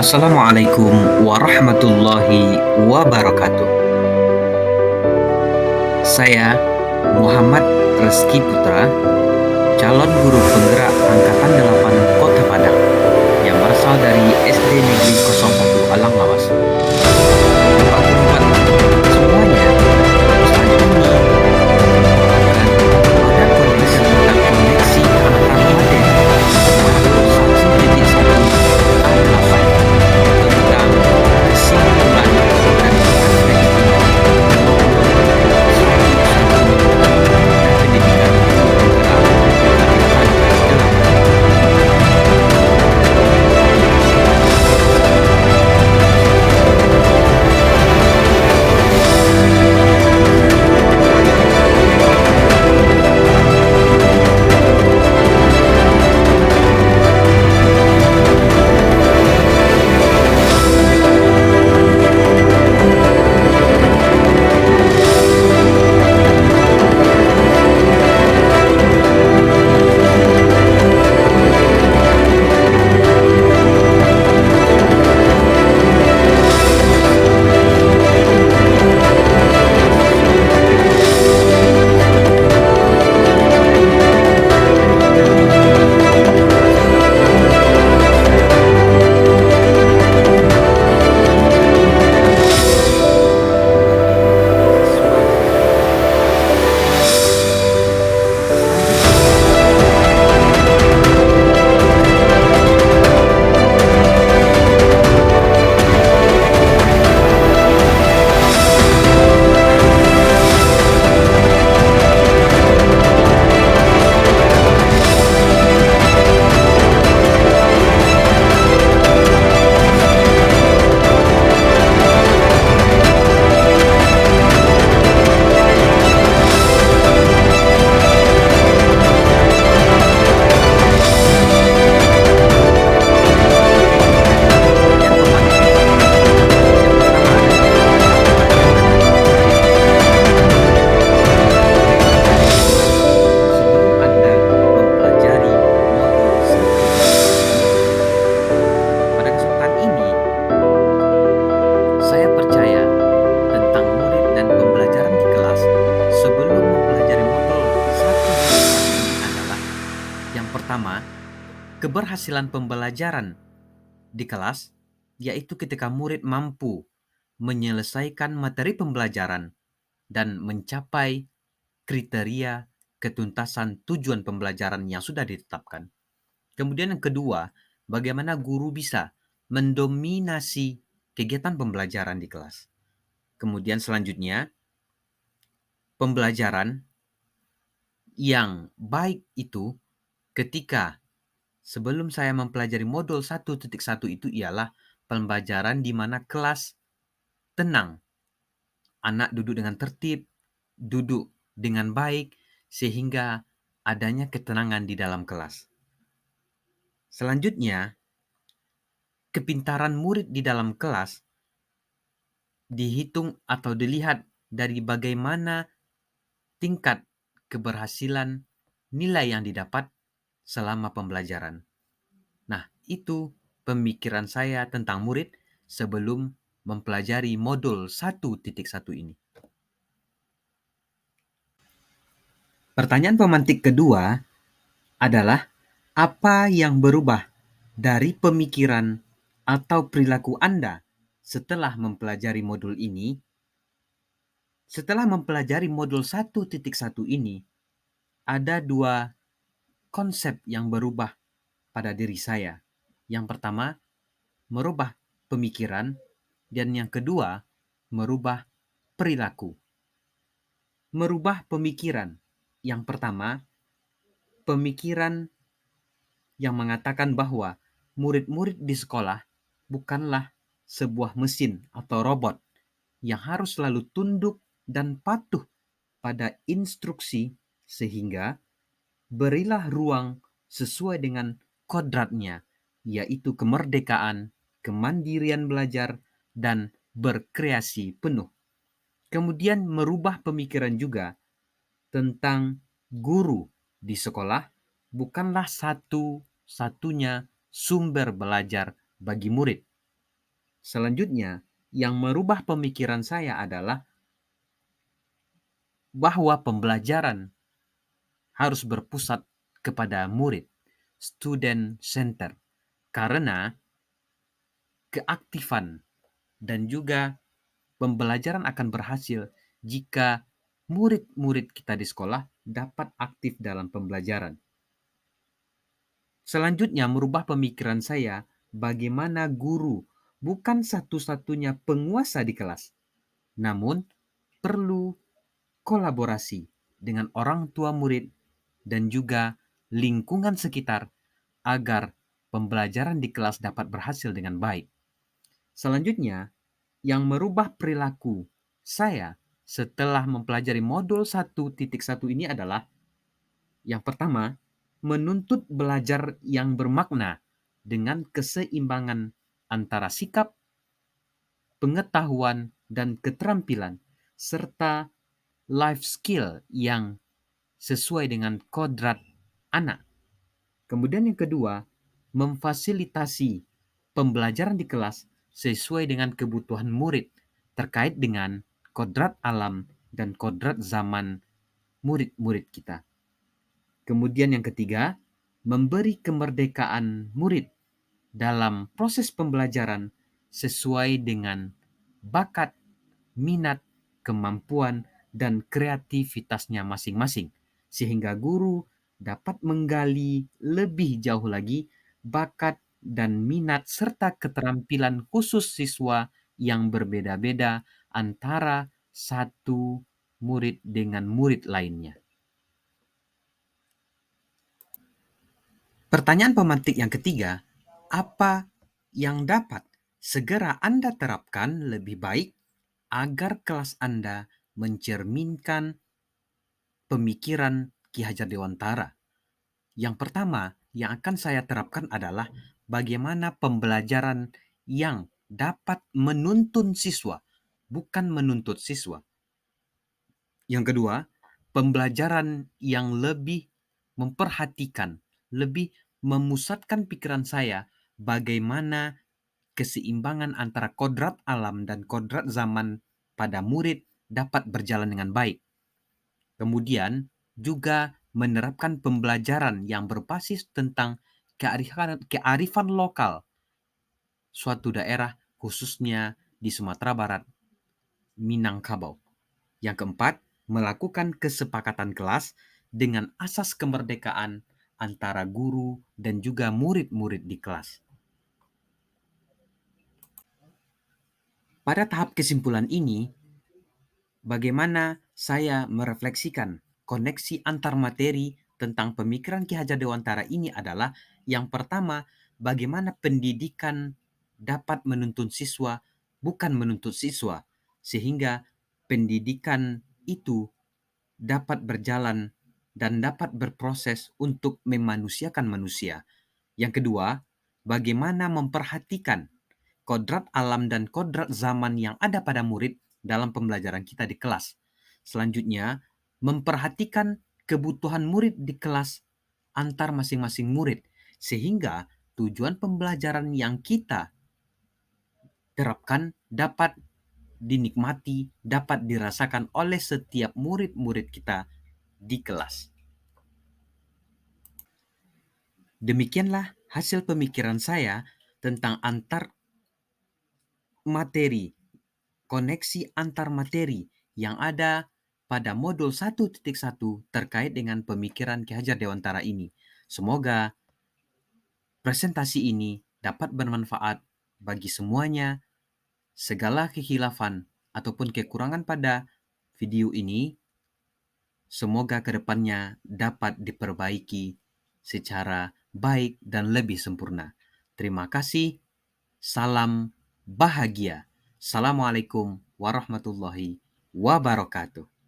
Assalamualaikum warahmatullahi wabarakatuh. Saya Muhammad Reski Putra, calon guru penggerak Angkatan 8 Kota Padang yang berasal dari SD Negeri 01 Alang Lawas. Bapak Guru semuanya, saat ini pada kondisi tentang koneksi antar materi modul 1.1 A8 tentang kesimpulan dan praktek pendidikan penggerak angkatan 8. Sebelum Anda mempelajari modul 1, pada kesempatan ini saya percaya tentang murid dan pembelajaran di kelas sebelum mempelajari modul 1 ini adalah yang pertama, keberhasilan pembelajaran di kelas, yaitu ketika murid mampu menyelesaikan materi pembelajaran dan mencapai kriteria ketuntasan tujuan pembelajaran yang sudah ditetapkan. Kemudian yang kedua, bagaimana guru bisa mendominasi kegiatan pembelajaran di kelas. Kemudian selanjutnya, pembelajaran yang baik itu ketika sebelum saya mempelajari modul 1.1 itu ialah pembelajaran di mana kelas tenang. Anak duduk dengan tertib, duduk dengan baik, sehingga adanya ketenangan di dalam kelas. Selanjutnya, kepintaran murid di dalam kelas dihitung atau dilihat dari bagaimana tingkat keberhasilan nilai yang didapat selama pembelajaran. Nah, itu pemikiran saya tentang murid sebelum mempelajari modul 1.1 ini. Pertanyaan pemantik kedua adalah, apa yang berubah dari pemikiran atau perilaku Anda setelah mempelajari modul ini? Setelah mempelajari modul 1.1 ini, ada dua konsep yang berubah pada diri saya. Yang pertama, merubah pemikiran, dan yang kedua, merubah perilaku. Merubah pemikiran. Yang pertama, pemikiran yang mengatakan bahwa murid-murid di sekolah bukanlah sebuah mesin atau robot yang harus selalu tunduk dan patuh pada instruksi, sehingga berilah ruang sesuai dengan kodratnya, yaitu kemerdekaan, kemandirian belajar, dan berkreasi penuh. Kemudian merubah pemikiran juga tentang guru di sekolah bukanlah satu-satunya sumber belajar bagi murid, Selanjutnya, yang merubah pemikiran saya adalah bahwa pembelajaran harus berpusat kepada murid, student center, karena keaktifan dan juga pembelajaran akan berhasil jika murid-murid kita di sekolah dapat aktif dalam pembelajaran. Selanjutnya, merubah pemikiran saya bagaimana guru bukan satu-satunya penguasa di kelas, namun perlu kolaborasi dengan orang tua murid dan juga lingkungan sekitar agar pembelajaran di kelas dapat berhasil dengan baik. Selanjutnya, yang merubah perilaku saya setelah mempelajari modul 1.1 ini adalah yang pertama, menuntut belajar yang bermakna dengan keseimbangan antara sikap, pengetahuan, dan keterampilan, serta life skill yang sesuai dengan kodrat anak. Kemudian yang kedua, memfasilitasi pembelajaran di kelas sesuai dengan kebutuhan murid terkait dengan kodrat alam dan kodrat zaman murid-murid kita. Kemudian yang ketiga, memberi kemerdekaan murid dalam proses pembelajaran sesuai dengan bakat, minat, kemampuan, dan kreativitasnya masing-masing, sehingga guru dapat menggali lebih jauh lagi bakat dan minat serta keterampilan khusus siswa yang berbeda-beda antara satu murid dengan murid lainnya. Pertanyaan pemantik yang ketiga, apa yang dapat segera Anda terapkan lebih baik agar kelas Anda mencerminkan pemikiran Ki Hajar Dewantara? Yang pertama yang akan saya terapkan adalah bagaimana pembelajaran yang dapat menuntun siswa, bukan menuntut siswa. Yang kedua, pembelajaran yang lebih memperhatikan, lebih memusatkan pikiran saya bagaimana keseimbangan antara kodrat alam dan kodrat zaman pada murid dapat berjalan dengan baik. Kemudian juga menerapkan pembelajaran yang berbasis tentang kearifan lokal suatu daerah, khususnya di Sumatera Barat, Minangkabau. Yang keempat, melakukan kesepakatan kelas dengan asas kemerdekaan antara guru dan juga murid-murid di kelas. Pada tahap kesimpulan ini, bagaimana saya merefleksikan koneksi antar materi tentang pemikiran Ki Hajar Dewantara ini adalah yang pertama, bagaimana pendidikan dapat menuntun siswa, bukan menuntut siswa, sehingga pendidikan itu dapat berjalan dan dapat berproses untuk memanusiakan manusia. Yang kedua, bagaimana memperhatikan kodrat alam dan kodrat zaman yang ada pada murid dalam pembelajaran kita di kelas. Selanjutnya, memperhatikan kebutuhan murid di kelas antar masing-masing murid, sehingga tujuan pembelajaran yang kita terapkan dapat dinikmati, dapat dirasakan oleh setiap murid-murid kita di kelas. Demikianlah hasil pemikiran saya tentang antar materi, koneksi antar materi yang ada pada modul 1.1 terkait dengan pemikiran Ki Hajar Dewantara ini. Semoga presentasi ini dapat bermanfaat bagi semuanya. Segala kekhilafan ataupun kekurangan pada video ini semoga kedepannya dapat diperbaiki secara baik dan lebih sempurna. Terima kasih. Salam bahagia. Assalamualaikum warahmatullahi wabarakatuh.